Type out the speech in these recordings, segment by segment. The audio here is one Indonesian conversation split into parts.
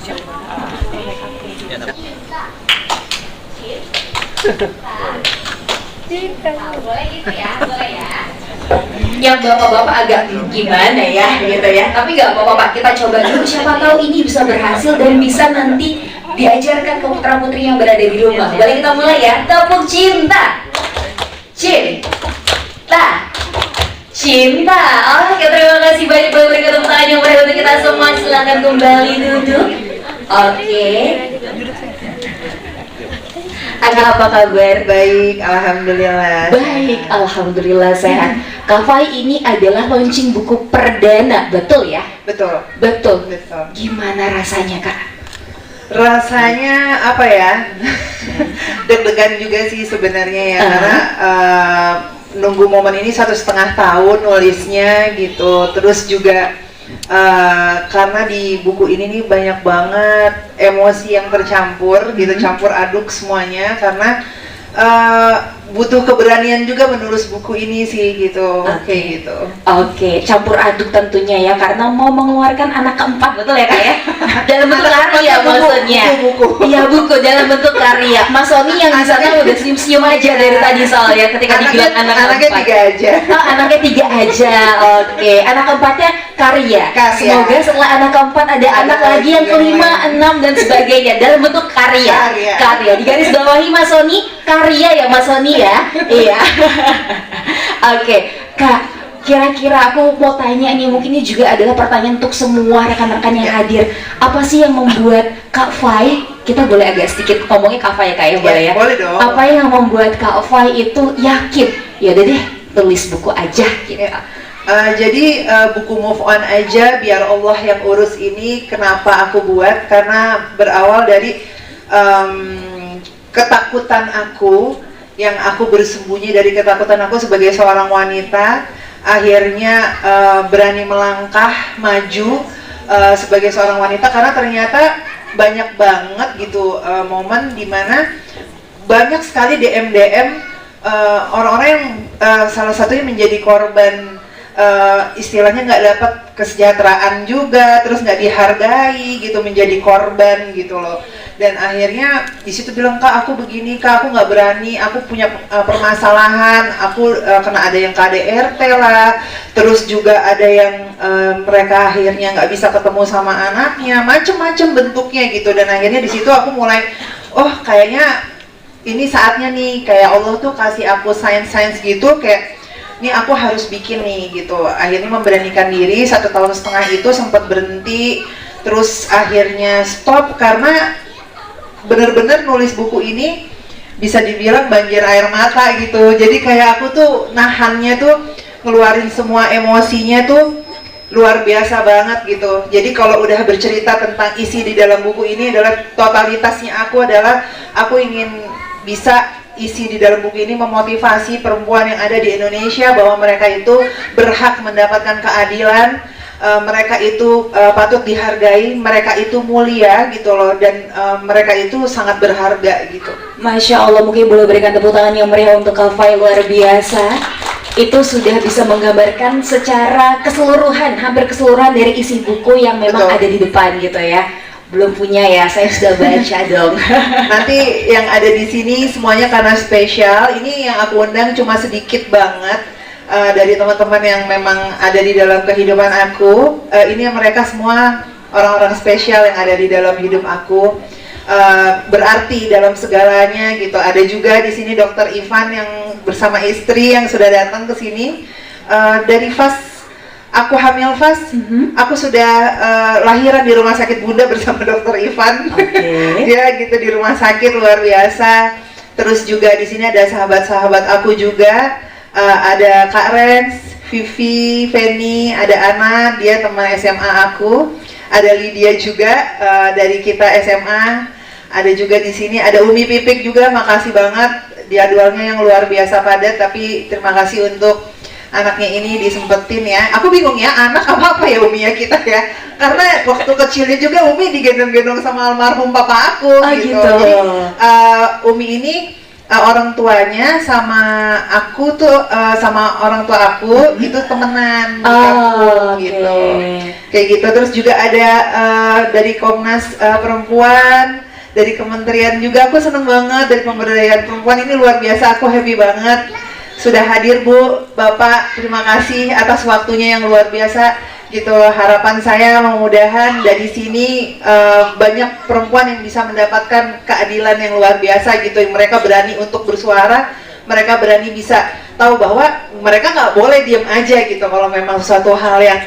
Boleh gitu ya, boleh ya. Yang bapak-bapak agak gimana ya gitu ya, tapi nggak apa-apa Pak, kita coba dulu, siapa tahu ini bisa berhasil dan bisa nanti diajarkan ke putra-putri yang berada di rumah. Boleh kita mulai ya, tepuk cinta, cinta, cinta. Oke, terima kasih banyak berikan tepuk tangan yang meriah untuk kita semua. Silakan kembali duduk. Oke. Agak apa kabar? Baik, alhamdulillah. Baik, alhamdulillah sehat. Kak Fai, ini adalah launching buku perdana, betul ya? Betul. Betul. Betul. Gimana rasanya Kak? Rasanya apa ya? Deg-degan juga sih sebenarnya ya, karena nunggu momen ini 1,5 tahun nulisnya gitu. Terus juga karena di buku ini nih banyak banget emosi yang tercampur gitu, campur aduk semuanya, karena butuh keberanian juga menulis buku ini sih gitu. Oke gitu. Oke, campur aduk tentunya ya, karena mau mengeluarkan anak keempat, betul ya Kak ya? Dalam bentuk karya maksudnya. Iya, buku dalam bentuk karya. Mas Sony yang di sana udah senyum-senyum aja dari tadi soalnya ketika dibilang anaknya 3 aja. Oh, anaknya 3 aja. Oke, anak keempatnya karya. Semoga setelah anak keempat ada anak lagi yang kelima, 6 dan sebagainya dalam bentuk karya. Karya. Di garis bawahi Mas Sony, karya ya Mas Sony ya. Iya. Oke, Kak, kira-kira aku mau tanya nih, mungkin ini juga adalah pertanyaan untuk semua rekan-rekan yang hadir. Apa sih yang membuat Kak Fai, kita boleh agak sedikit ngomongnya Kak Fai ya Kak ya, boleh ya? Boleh dong. Apa yang membuat Kak Fai itu yakin, ya udah deh tulis buku aja gitu? Jadi buku Move On Aja Biar Allah Yang Urus ini kenapa aku buat? Karena berawal dari ketakutan aku, yang aku bersembunyi dari ketakutan aku sebagai seorang wanita, akhirnya berani melangkah maju sebagai seorang wanita, karena ternyata banyak banget gitu momen dimana banyak sekali DM orang-orang yang salah satunya menjadi korban, istilahnya nggak dapat kesejahteraan juga, terus nggak dihargai gitu, menjadi korban gitu loh. Dan akhirnya di situ bilang, Kak aku begini, Kak aku nggak berani, aku punya permasalahan, aku kena ada yang KDRT lah, terus juga ada yang mereka akhirnya nggak bisa ketemu sama anaknya, macem-macem bentuknya gitu. Dan akhirnya di situ aku mulai, oh kayaknya ini saatnya nih, kayak Allah tuh kasih aku sign-sign gitu, kayak ini aku harus bikin nih gitu. Akhirnya memberanikan diri, 1,5 tahun itu sempat berhenti, terus akhirnya stop karena bener-bener nulis buku ini bisa dibilang banjir air mata gitu. Jadi kayak aku tuh nahannya tuh, ngeluarin semua emosinya tuh luar biasa banget gitu. Jadi kalau udah bercerita tentang isi di dalam buku ini adalah totalitasnya aku adalah aku ingin bisa isi di dalam buku ini memotivasi perempuan yang ada di Indonesia bahwa mereka itu berhak mendapatkan keadilan, mereka itu patut dihargai, mereka itu mulia gitu loh, dan mereka itu sangat berharga gitu. Masya Allah, mungkin boleh berikan tepuk tangan yang meriah untuk Kak Fai, luar biasa. Itu sudah bisa menggambarkan secara keseluruhan, hampir keseluruhan dari isi buku yang memang ada di depan gitu ya. Belum punya ya, saya sudah baca dong. Nanti yang ada di sini semuanya karena spesial. Ini yang aku undang cuma sedikit banget dari teman-teman yang memang ada di dalam kehidupan aku. Ini mereka semua orang-orang spesial yang ada di dalam hidup aku. Berarti dalam segalanya gitu. Ada juga di sini Dokter Ivan yang bersama istri yang sudah datang ke sini dari Fas. Aku hamil Fas, aku sudah lahiran di rumah sakit Bunda bersama Dokter Ivan. Dia gitu di rumah sakit luar biasa. Terus juga di sini ada sahabat-sahabat aku juga, ada Kak Rens, Vivi, Feni, ada Ana, dia teman SMA aku. Ada Lydia juga dari kita SMA. Ada juga di sini ada Umi Pipik juga, makasih banget jadwalnya yang luar biasa padat, tapi terima kasih untuk anaknya ini disempetin ya. Aku bingung ya, anak apa ya Umi ya kita ya. Karena waktu kecilnya juga Umi digendong-gendong sama almarhum papa aku gitu. Jadi, Umi ini orang tuanya sama aku tuh sama orang tua aku itu temenan di kampung gitu. Kayak gitu. Terus juga ada dari Komnas Perempuan, dari kementerian juga aku seneng banget, dari pemberdayaan perempuan ini luar biasa, aku happy banget sudah hadir Bu, Bapak, terima kasih atas waktunya yang luar biasa gitu. Harapan saya mudah-mudahan dari sini banyak perempuan yang bisa mendapatkan keadilan yang luar biasa gitu. Mereka berani untuk bersuara, mereka berani bisa tahu bahwa mereka nggak boleh diem aja gitu. Kalau memang suatu hal yang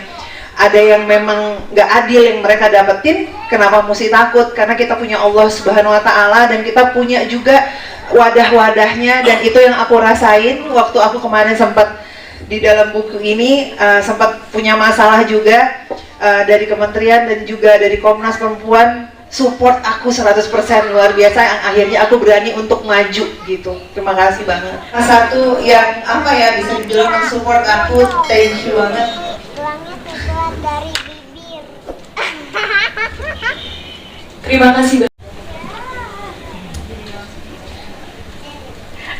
ada yang memang nggak adil yang mereka dapetin, kenapa mesti takut? Karena kita punya Allah Subhanahu Wa Taala dan kita punya juga wadah-wadahnya, dan itu yang aku rasain waktu aku kemarin sempat di dalam buku ini sempat punya masalah juga dari kementerian dan juga dari Komnas Perempuan support aku 100% luar biasa, yang akhirnya aku berani untuk maju gitu. Terima kasih banget. Satu yang apa ya bisa dibilang support aku, thank you banget. Tulangnya terbuat dari bibir. Terima kasih.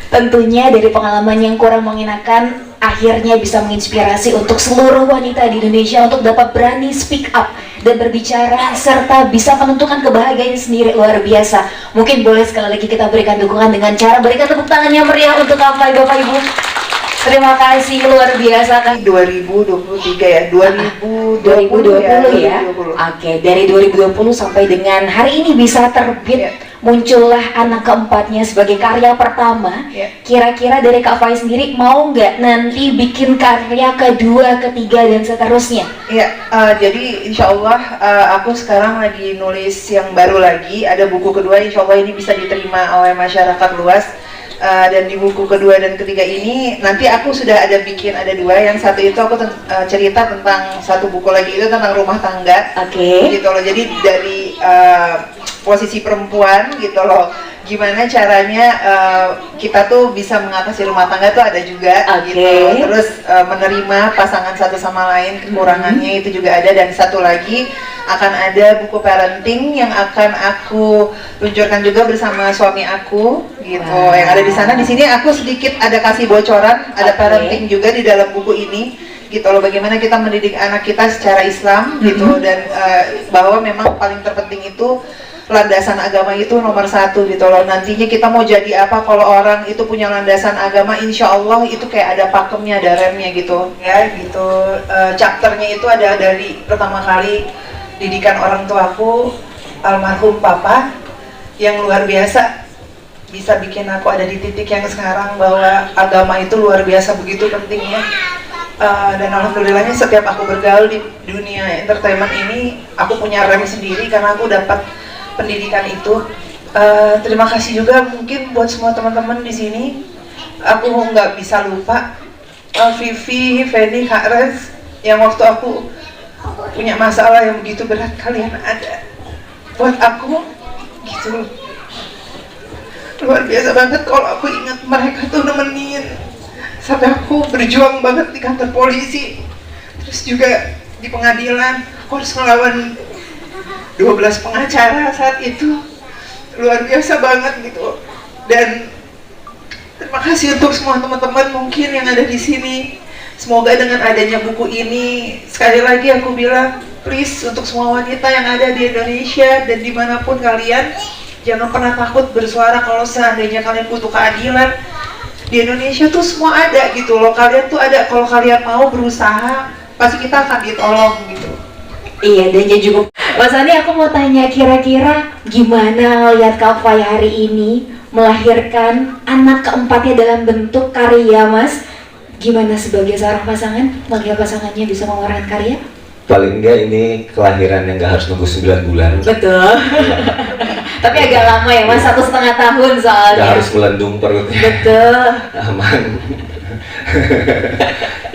Tentunya dari pengalaman yang kurang mengenakan, akhirnya bisa menginspirasi untuk seluruh wanita di Indonesia untuk dapat berani speak up dan berbicara serta bisa menentukan kebahagiaan sendiri. Luar biasa. Mungkin boleh sekali lagi kita berikan dukungan dengan cara berikan tepuk tangan yang meriah untuk Kafai, Bapak Ibu. Terima kasih, luar biasa kan. 2023 ya, 2020 ya. Oke, dari 2020 sampai dengan hari ini bisa terbit, muncullah anak keempatnya sebagai karya pertama. Kira-kira dari Kak Fai sendiri mau nggak nanti bikin karya kedua, ketiga dan seterusnya? Iya, jadi insya Allah aku sekarang lagi nulis yang baru lagi, ada buku kedua, insya Allah ini bisa diterima oleh masyarakat luas. Dan di buku kedua dan ketiga ini nanti aku sudah ada bikin, ada dua. Yang satu itu aku cerita tentang satu buku lagi itu tentang rumah tangga. Gitu loh. Jadi dari posisi perempuan gitu loh, gimana caranya kita tuh bisa mengatasi rumah tangga tuh ada juga gitu. Terus menerima pasangan satu sama lain, kekurangannya itu juga ada. Dan satu lagi akan ada buku parenting yang akan aku luncurkan juga bersama suami aku gitu. Yang ada di sana. Di sini aku sedikit ada kasih bocoran, ada parenting juga di dalam buku ini gitu loh, bagaimana kita mendidik anak kita secara Islam gitu. Dan bahwa memang paling terpenting itu landasan agama itu nomor satu gitu loh. Nantinya kita mau jadi apa, kalau orang itu punya landasan agama, insya Allah itu kayak ada pakemnya, ada remnya gitu ya gitu. Chapternya itu ada dari pertama kali didikan orang tuaku, almarhum papa, yang luar biasa bisa bikin aku ada di titik yang sekarang, bahwa agama itu luar biasa begitu pentingnya. Dan alhamdulillahnya setiap aku bergaul di dunia entertainment ini, aku punya rem sendiri karena aku dapat pendidikan itu. Terima kasih juga mungkin buat semua teman-teman di sini. Aku nggak bisa lupa Vivi, Feni, Kak Rez, yang waktu aku punya masalah yang begitu berat, kalian ada buat aku gitu. Luar biasa banget kalau aku ingat mereka tuh nemenin sampai aku berjuang banget di kantor polisi, terus juga di pengadilan aku harus ngelawan 12 pengacara saat itu. Luar biasa banget gitu. Dan terima kasih untuk semua teman-teman mungkin yang ada di sini. Semoga dengan adanya buku ini, sekali lagi aku bilang, please untuk semua wanita yang ada di Indonesia dan dimanapun kalian, jangan pernah takut bersuara. Kalau seandainya kalian butuh keadilan, di Indonesia tuh semua ada gitu loh. Kalian tuh ada, kalau kalian mau berusaha, pasti kita akan ditolong gitu. Iya, dan juga Mas Ani, aku mau tanya, kira-kira gimana lihat Kak Fai hari ini melahirkan anak keempatnya dalam bentuk karya, Mas? Gimana sebagai seorang pasangan, melihat pasangannya bisa mengeluarkan karya? Paling enggak ini kelahiran yang nggak harus nunggu 9 bulan. Betul. Tapi agak lama ya Mas, 1,5 tahun soalnya. Nggak harus melendung perutnya. Betul. Aman.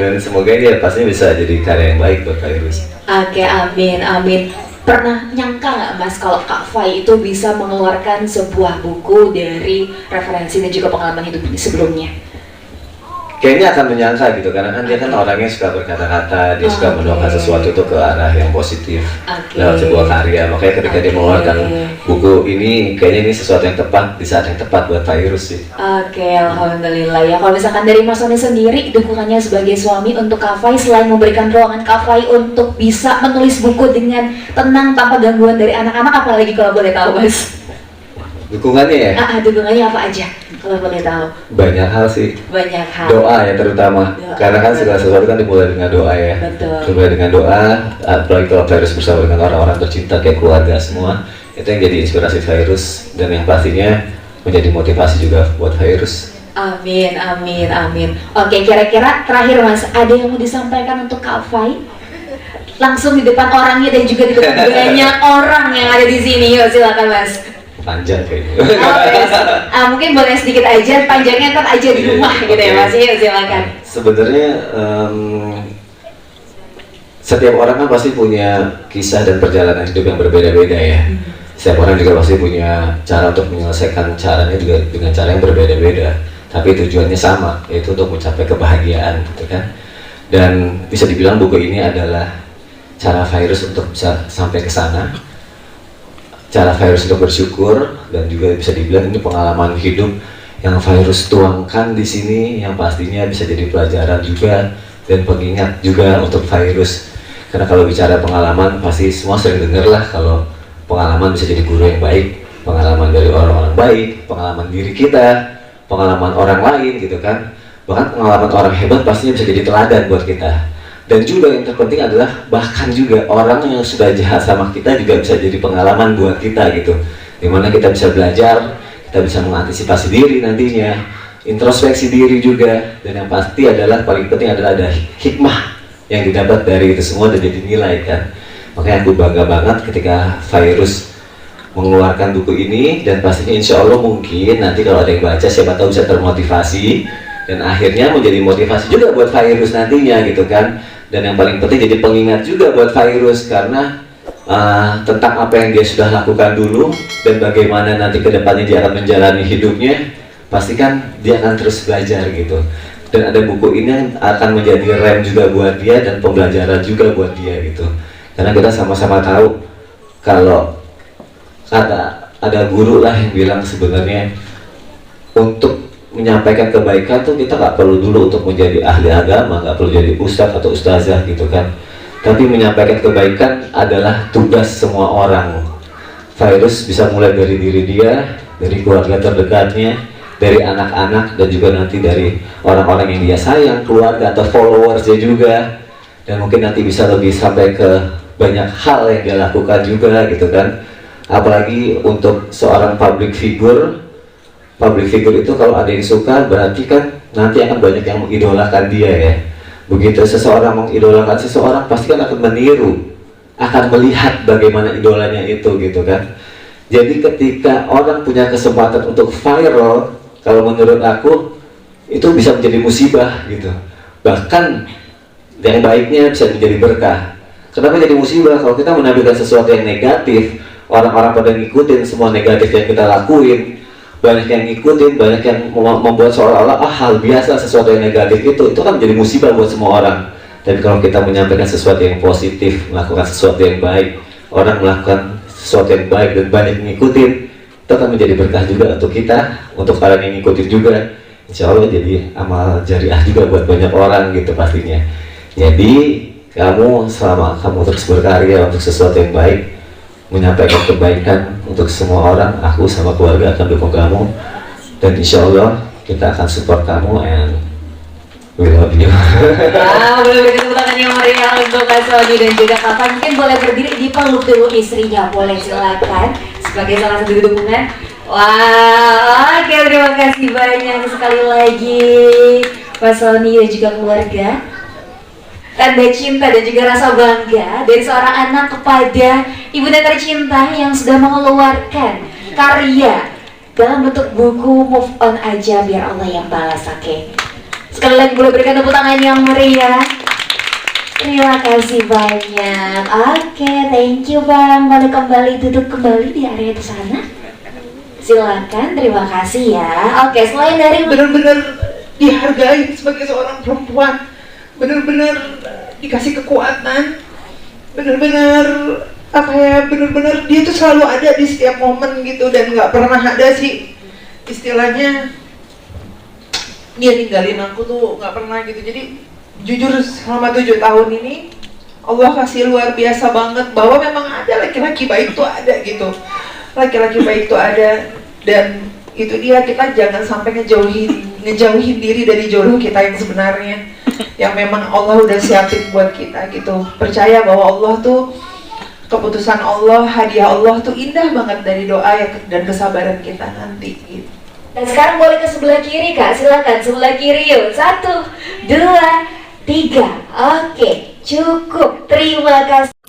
Dan semoga ini pastinya bisa jadi karya yang baik buat Kak Irus. Oke, amin, amin. Pernah nyangka nggak Mas kalau Kak Fai itu bisa mengeluarkan sebuah buku dari referensi dan juga pengalaman hidup sebelumnya? kayaknya akan menyangka gitu, karena kan dia kan orangnya suka berkata-kata, dia suka menuangkan sesuatu itu ke arah yang positif lewat sebuah karya. Makanya ketika dia mengeluarkan buku ini, kayaknya ini sesuatu yang tepat di saat yang tepat buat Fairuz sih. Oke, alhamdulillah ya. Kalau misalkan dari Mas Sony sendiri, dukungannya sebagai suami untuk Kak Fai, selain memberikan ruangan Kak Fai untuk bisa menulis buku dengan tenang tanpa gangguan dari anak-anak, apalagi kalau boleh tahu Mas? Dukungannya ya? Dukungannya apa aja kalau boleh tahu? Banyak hal sih. Banyak hal. Doa ya terutama. Doa. Karena kan segala sesuatu kan dimulai dengan doa ya. Betul. Dimulai dengan doa, apalagi kalau Fairuz bersama dengan orang-orang tercinta kayak keluarga semua, itu yang jadi inspirasi Fairuz dan yang pastinya menjadi motivasi juga buat Fairuz. Amin, amin, amin. Oke, kira-kira terakhir Mas, ada yang mau disampaikan untuk Kak Fai? Langsung di depan orangnya dan juga di depan banyak orang yang ada di sini. Yuk, silakan Mas. Panjang kayaknya. Mungkin boleh sedikit aja, panjangnya kan aja di rumah gitu ya Mas. Yuk, silakan. Sebenarnya setiap orang kan pasti punya kisah dan perjalanan hidup yang berbeda-beda ya. Setiap orang juga pasti punya cara untuk menyelesaikan caranya juga dengan cara yang berbeda-beda. Tapi tujuannya sama, yaitu untuk mencapai kebahagiaan gitu kan. Dan bisa dibilang buku ini adalah cara Fairuz untuk bisa sampai ke sana. Cara Fairuz untuk bersyukur, dan juga bisa dibilang ini pengalaman hidup yang Fairuz tuangkan di sini, yang pastinya bisa jadi pelajaran juga dan pengingat juga untuk Fairuz. Karena kalau bicara pengalaman, pasti semua sering dengar lah kalau pengalaman bisa jadi guru yang baik, pengalaman dari orang-orang baik, pengalaman diri kita, pengalaman orang lain gitu kan. Bahkan pengalaman orang hebat pastinya bisa jadi teladan buat kita. Dan juga yang terpenting adalah bahkan juga orang yang sudah jahat sama kita juga bisa jadi pengalaman buat kita gitu, dimana kita bisa belajar, kita bisa mengantisipasi diri nantinya, introspeksi diri juga, dan yang pasti adalah paling penting adalah ada hikmah yang didapat dari itu semua dan jadi nilai kan. Makanya aku bangga banget ketika Fairuz mengeluarkan buku ini, dan pastinya insya Allah mungkin nanti kalau ada yang baca siapa tahu bisa termotivasi dan akhirnya menjadi motivasi juga buat Fairuz nantinya gitu kan. Dan yang paling penting jadi pengingat juga buat Fairuz, karena tentang apa yang dia sudah lakukan dulu dan bagaimana nanti kedepannya dia akan menjalani hidupnya, pastikan dia akan terus belajar gitu. Dan ada buku ini yang akan menjadi rem juga buat dia dan pembelajaran juga buat dia gitu. Karena kita sama-sama tahu kalau ada guru lah yang bilang sebenarnya untuk menyampaikan kebaikan tuh kita nggak perlu dulu untuk menjadi ahli agama, nggak perlu jadi ustadz atau ustazah gitu kan. Tapi menyampaikan kebaikan adalah tugas semua orang. Fairuz bisa mulai dari diri dia, dari keluarga terdekatnya, dari anak-anak, dan juga nanti dari orang-orang yang dia sayang, keluarga atau followersnya juga. Dan mungkin nanti bisa lebih sampai ke banyak hal yang dia lakukan juga gitu kan. Apalagi untuk seorang public figure itu kalau ada yang suka berarti kan nanti akan banyak yang mengidolakan dia ya. Begitu seseorang mengidolakan seseorang pasti kan akan meniru, akan melihat bagaimana idolanya itu gitu kan. Jadi ketika orang punya kesempatan untuk viral, kalau menurut aku itu bisa menjadi musibah gitu. Bahkan yang baiknya bisa menjadi berkah. Kenapa jadi musibah? Kalau kita menampilkan sesuatu yang negatif, orang-orang pada ngikutin semua negatif yang kita lakuin, banyak yang ngikutin, banyak yang membuat seolah-olah hal biasa sesuatu yang negatif itu kan menjadi musibah buat semua orang. Tapi kalau kita menyampaikan sesuatu yang positif, melakukan sesuatu yang baik, orang melakukan sesuatu yang baik dan banyak yang ngikutin, itu akan menjadi berkah juga untuk kita, untuk kalian yang ngikutin juga. Insya Allah jadi amal jariah juga buat banyak orang gitu pastinya. Jadi kamu selama kamu terus berkarya untuk sesuatu yang baik, menyampaikan kebaikan untuk semua orang, aku sama keluarga akan dukung kamu, dan insya Allah kita akan support kamu, and we love you. Boleh beri tepuk tangan yang meriah untuk Kak Sony dan juga Kak Fai. Mungkin boleh berdiri dipeluk dulu istrinya, boleh silakan sebagai salah satu dukungan. Wah, oke, terima kasih banyak sekali lagi Kak Sony dan juga keluarga. Tanda cinta dan juga rasa bangga dari seorang anak kepada ibunda tercinta yang sudah mengeluarkan karya dalam bentuk buku Move On Aja Biar Allah Yang Balas. Oke, sekali lagi boleh berikan tepuk tangan yang meriah. Terima kasih banyak. Oke, thank you Bang. Boleh kembali duduk kembali di area di sana. Silakan, terima kasih ya. Oke, selain dari bener-bener dihargai sebagai seorang perempuan, benar-benar dikasih kekuatan, benar-benar apa ya, benar-benar dia tuh selalu ada di setiap momen gitu, dan nggak pernah ada sih istilahnya dia ninggalin aku tuh, nggak pernah gitu. Jadi jujur selama 7 tahun ini Allah kasih luar biasa banget bahwa memang ada laki-laki baik tuh ada gitu, laki-laki baik tuh ada, dan itu dia, kita jangan sampai ngejauhin diri dari jodoh kita yang sebenarnya, yang memang Allah udah siapin buat kita gitu. Percaya bahwa Allah tuh, keputusan Allah, hadiah Allah tuh indah banget dari doa dan kesabaran kita nanti gitu. Dan sekarang boleh ke sebelah kiri Kak, silakan sebelah kiri yuk. 1, 2, 3. Oke, cukup. Terima kasih.